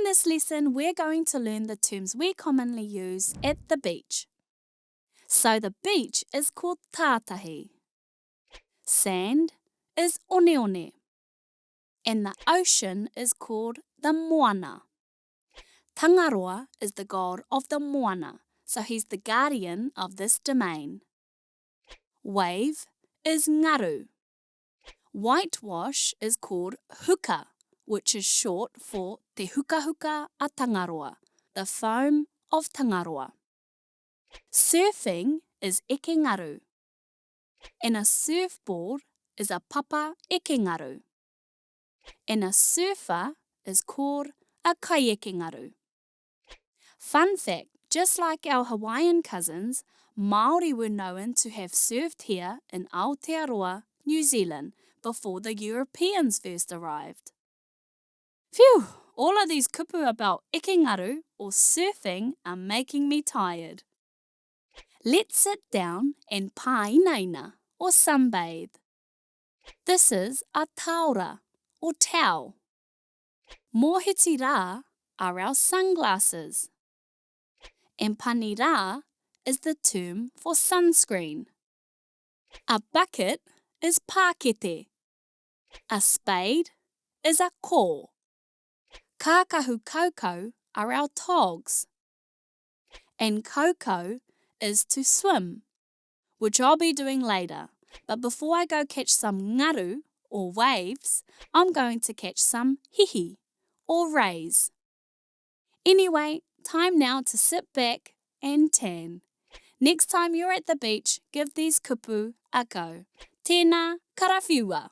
this lesson, we're going to learn the terms we commonly use at the beach. So the beach is called tātahi. Sand is oneone. And the ocean is called the moana. Tangaroa is the god of the moana, so he's the guardian of this domain. Wave is ngaru. Whitewash is called huka, which is short for te huka huka a Tangaroa, the foam of Tangaroa. Surfing is eke ngaru, and a surfboard is a papa eke ngaru, and a surfer is called a kaieke ngaru. Fun fact, just like our Hawaiian cousins, Māori were known to have surfed here in Aotearoa, New Zealand, before the Europeans first arrived. Phew! All of these kupu about eke ngaru or surfing are making me tired. Let's sit down and painaina or sunbathe. This is a taura or towel. Mōhiti rā are our sunglasses. And pani rā is the term for sunscreen. A bucket is pākete. A spade is a kō. Kākahu kaukau are our togs. And kaukau is to swim, which I'll be doing later. But before I go catch some ngaru or waves, I'm going to catch some hihi or rays. Anyway, time now to sit back and tan. Next time you're at the beach, give these kupu a go. Tēnā karawhiua.